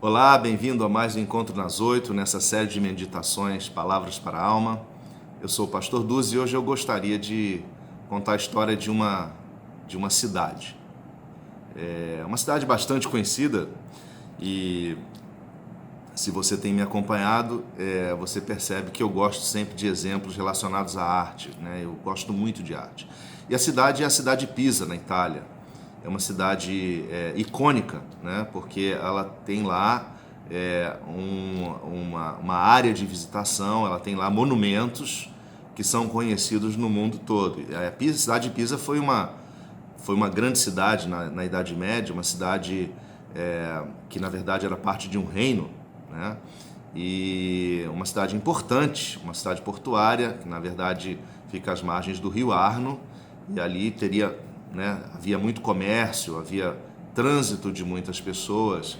Olá, bem-vindo a mais um Encontro nas 8, nessa série de meditações, Palavras para a Alma. Eu sou o Pastor Duz e hoje eu gostaria de contar a história de uma cidade. É uma cidade bastante conhecida e se você tem me acompanhado, você percebe que eu gosto sempre de exemplos relacionados à arte, né? Eu gosto muito de arte. E a cidade é a cidade de Pisa, na Itália. É uma cidade icônica, né? Porque ela tem lá uma área de visitação, ela tem lá monumentos que são conhecidos no mundo todo. A cidade de Pisa foi uma grande cidade na Idade Média, uma cidade que na verdade era parte de um reino, né? E uma cidade importante, uma cidade portuária, que na verdade fica às margens do rio Arno, e ali havia muito comércio, havia trânsito de muitas pessoas.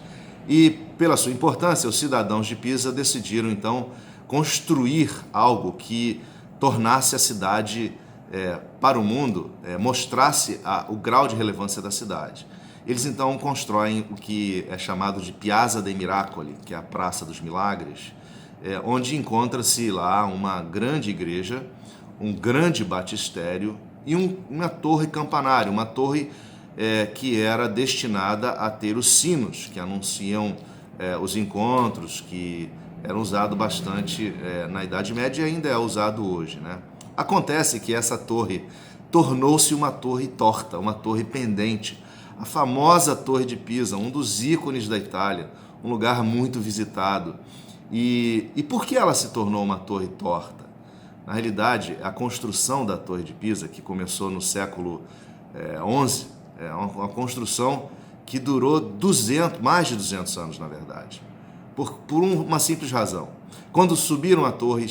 E pela sua importância, os cidadãos de Pisa decidiram então construir algo que tornasse a cidade para o mundo, mostrasse o grau de relevância da cidade. Eles então constroem o que é chamado de Piazza dei Miracoli, que é a Praça dos Milagres, onde encontra-se lá uma grande igreja, um grande batistério e uma torre campanário, uma torre que era destinada a ter os sinos que anunciam os encontros, que eram usados bastante na Idade Média e ainda é usado hoje, né? Acontece que essa torre tornou-se uma torre torta, uma torre pendente, a famosa Torre de Pisa, um dos ícones da Itália, um lugar muito visitado. E por que ela se tornou uma torre torta? Na realidade, a construção da Torre de Pisa, que começou no século XI, é uma construção que durou mais de 200 anos, na verdade, por uma simples razão. Quando subiram a torre,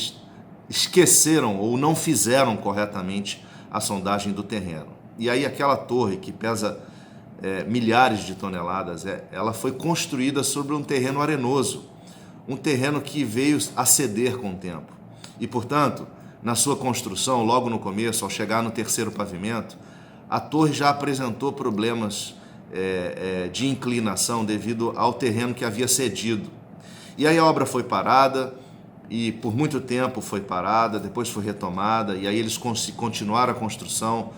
esqueceram ou não fizeram corretamente a sondagem do terreno. E aí aquela torre que pesa milhares de toneladas, ela foi construída sobre um terreno arenoso, um terreno que veio a ceder com o tempo. E, portanto, na sua construção, logo no começo, ao chegar no terceiro pavimento, a torre já apresentou problemas de inclinação devido ao terreno que havia cedido. E aí a obra foi parada, e por muito tempo foi parada, depois foi retomada, e aí eles continuaram a construção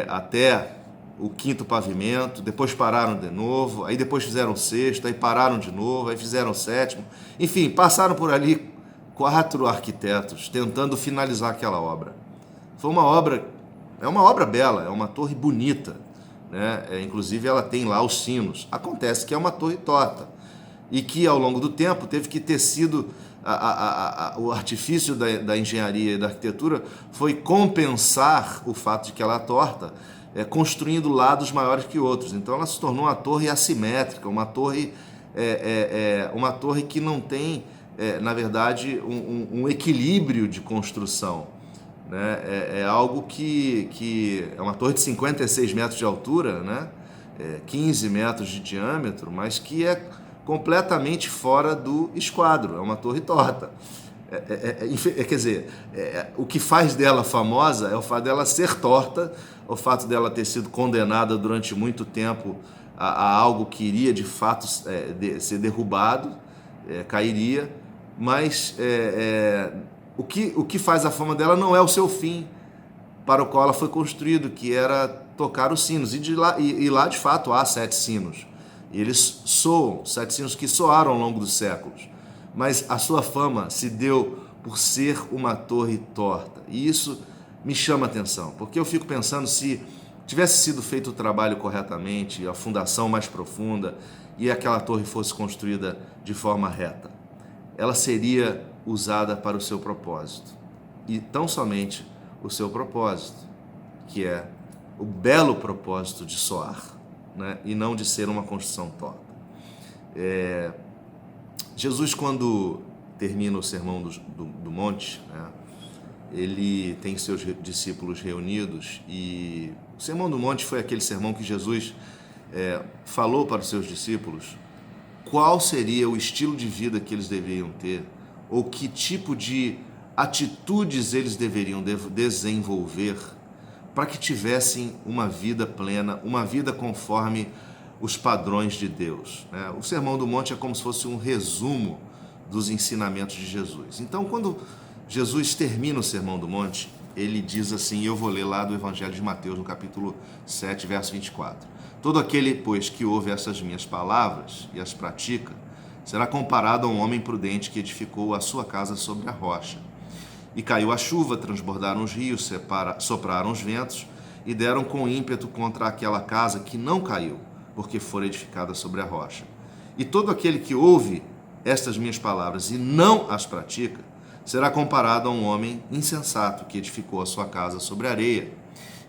até o quinto pavimento, depois pararam de novo, aí depois fizeram o sexto, aí pararam de novo, aí fizeram o sétimo. Enfim, passaram por ali 4 arquitetos tentando finalizar aquela obra. É uma obra bela, é uma torre bonita, né? Inclusive ela tem lá os sinos. Acontece que é uma torre torta e que ao longo do tempo teve que ter sido o artifício da engenharia e da arquitetura foi compensar o fato de que ela é torta, construindo lados maiores que outros. Então ela se tornou uma torre assimétrica, uma torre que não tem, na verdade, um equilíbrio de construção, né? É algo que é uma torre de 56 metros de altura, né? 15 metros de diâmetro, mas que é completamente fora do esquadro, é uma torre torta. Quer dizer, o que faz dela famosa é o fato dela ser torta, o fato dela ter sido condenada durante muito tempo a algo que iria de fato ser derrubado, cairia, mas o que faz a fama dela não é o seu fim para o qual ela foi construída, que era tocar os sinos, e lá de fato há 7 sinos, e eles soam, 7 sinos que soaram ao longo dos séculos. Mas a sua fama se deu por ser uma torre torta. E isso me chama a atenção, porque eu fico pensando se tivesse sido feito o trabalho corretamente, a fundação mais profunda, e aquela torre fosse construída de forma reta, ela seria usada para o seu propósito. E tão somente o seu propósito, que é o belo propósito de soar, né? E não de ser uma construção torta. Jesus, quando termina o Sermão do Monte, né, ele tem seus discípulos reunidos, e o Sermão do Monte foi aquele sermão que Jesus falou para os seus discípulos qual seria o estilo de vida que eles deveriam ter, ou que tipo de atitudes eles deveriam desenvolver para que tivessem uma vida plena, uma vida conforme os padrões de Deus, né? O Sermão do Monte é como se fosse um resumo dos ensinamentos de Jesus. Então, quando Jesus termina o Sermão do Monte, ele diz assim, eu vou ler lá do Evangelho de Mateus, no capítulo 7, verso 24. Todo aquele, pois, que ouve essas minhas palavras e as pratica, será comparado a um homem prudente que edificou a sua casa sobre a rocha. E caiu a chuva, transbordaram os rios, sopraram os ventos e deram com ímpeto contra aquela casa que não caiu, porque fora edificada sobre a rocha. E todo aquele que ouve estas minhas palavras e não as pratica, será comparado a um homem insensato que edificou a sua casa sobre a areia.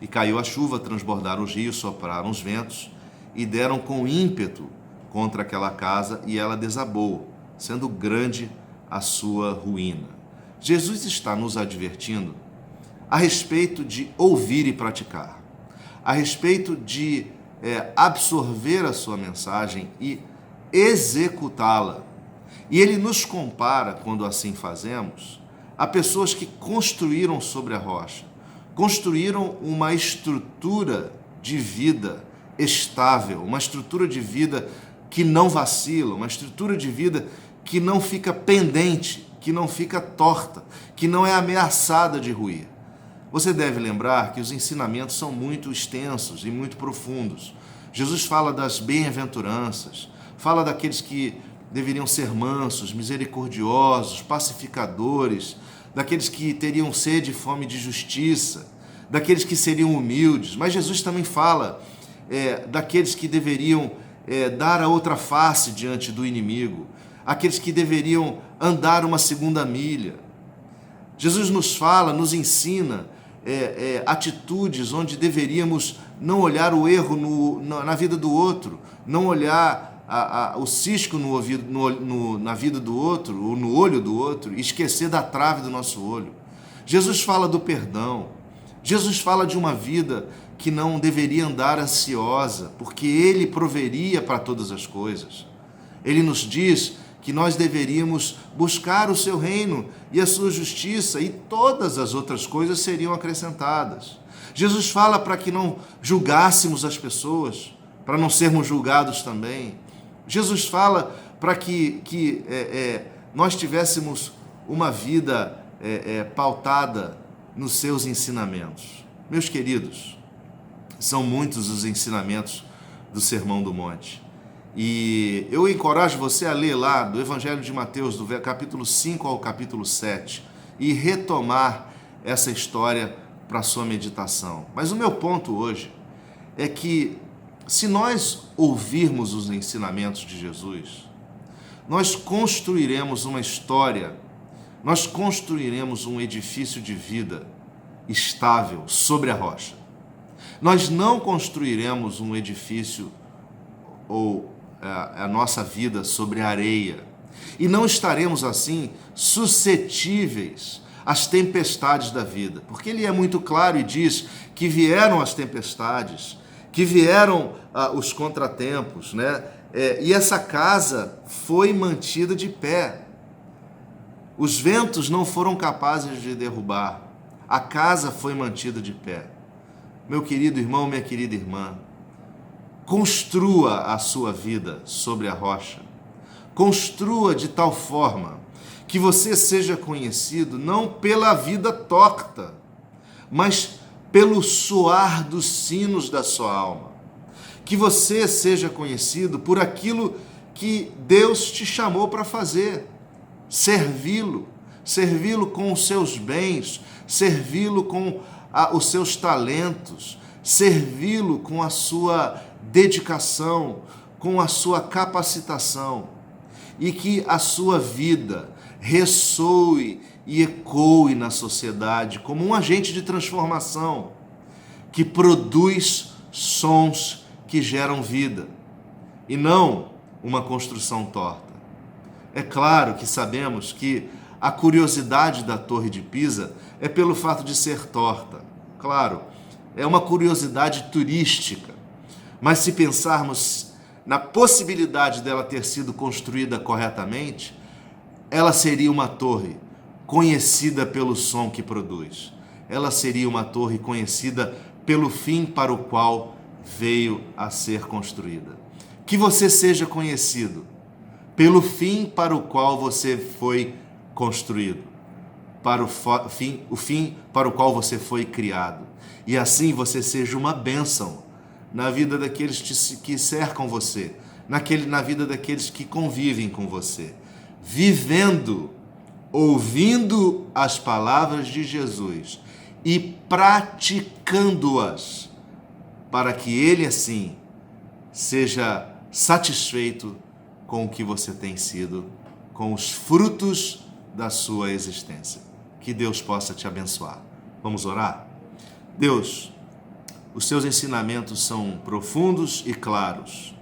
E caiu a chuva, transbordaram os rios, sopraram os ventos e deram com ímpeto contra aquela casa e ela desabou, sendo grande a sua ruína. Jesus está nos advertindo a respeito de ouvir e praticar, a respeito de absorver a sua mensagem e executá-la. E ele nos compara, quando assim fazemos, a pessoas que construíram sobre a rocha, construíram uma estrutura de vida estável, uma estrutura de vida que não vacila, uma estrutura de vida que não fica pendente, que não fica torta, que não é ameaçada de ruir. Você deve lembrar que os ensinamentos são muito extensos e muito profundos. Jesus fala das bem-aventuranças, fala daqueles que deveriam ser mansos, misericordiosos, pacificadores, daqueles que teriam sede e fome de justiça, daqueles que seriam humildes. Mas Jesus também fala daqueles que deveriam dar a outra face diante do inimigo, aqueles que deveriam andar uma segunda milha. Jesus nos fala, nos ensina atitudes onde deveríamos não olhar o erro na vida do outro, não olhar o cisco no ouvido, na vida do outro, ou no olho do outro, e esquecer da trave do nosso olho. Jesus fala do perdão. Jesus fala de uma vida que não deveria andar ansiosa, porque Ele proveria para todas as coisas. Ele nos diz que nós deveríamos buscar o seu reino e a sua justiça, e todas as outras coisas seriam acrescentadas. Jesus fala para que não julgássemos as pessoas, para não sermos julgados também. Jesus fala para que nós tivéssemos uma vida pautada nos seus ensinamentos. Meus queridos, são muitos os ensinamentos do Sermão do Monte. E eu encorajo você a ler lá do Evangelho de Mateus, do capítulo 5 ao capítulo 7, e retomar essa história para a sua meditação. Mas o meu ponto hoje é que, se nós ouvirmos os ensinamentos de Jesus, nós construiremos uma história, nós construiremos um edifício de vida estável sobre a rocha. Nós não construiremos um edifício ou a nossa vida sobre a areia. E não estaremos assim suscetíveis às tempestades da vida, porque ele é muito claro e diz que vieram as tempestades, que vieram os contratempos, né? E essa casa foi mantida de pé. Os ventos não foram capazes de derrubar. A casa foi mantida de pé. Meu querido irmão, minha querida irmã, construa a sua vida sobre a rocha. Construa de tal forma que você seja conhecido não pela vida torta, mas pelo soar dos sinos da sua alma. Que você seja conhecido por aquilo que Deus te chamou para fazer. Servi-lo com os seus bens, servi-lo com os seus talentos, servi-lo com a sua dedicação, com a sua capacitação, e que a sua vida ressoe e ecoe na sociedade como um agente de transformação que produz sons que geram vida e não uma construção torta. É claro que sabemos que a curiosidade da Torre de Pisa é pelo fato de ser torta. Claro, é uma curiosidade turística, mas se pensarmos na possibilidade dela ter sido construída corretamente, ela seria uma torre conhecida pelo som que produz. Ela seria uma torre conhecida pelo fim para o qual veio a ser construída. Que você seja conhecido pelo fim para o qual você foi construído, para o fim para o qual você foi criado. E assim você seja uma bênção na vida daqueles que cercam você, na vida daqueles que convivem com você, vivendo, ouvindo as palavras de Jesus e praticando-as, para que Ele assim seja satisfeito com o que você tem sido, com os frutos da sua existência. Que Deus possa te abençoar. Vamos orar? Deus, os seus ensinamentos são profundos e claros.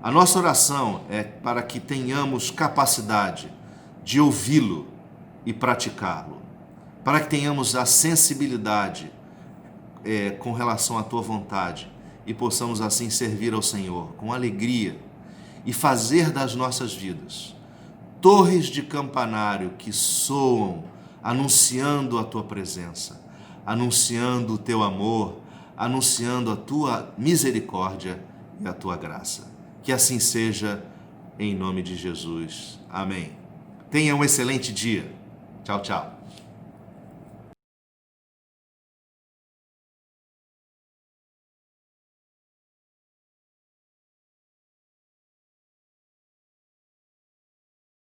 A nossa oração é para que tenhamos capacidade de ouvi-lo e praticá-lo, para que tenhamos a sensibilidade com relação à tua vontade e possamos assim servir ao Senhor com alegria e fazer das nossas vidas torres de campanário que soam anunciando a tua presença, anunciando o teu amor, anunciando a tua misericórdia e a tua graça. Que assim seja, em nome de Jesus. Amém. Tenha um excelente dia. Tchau, tchau.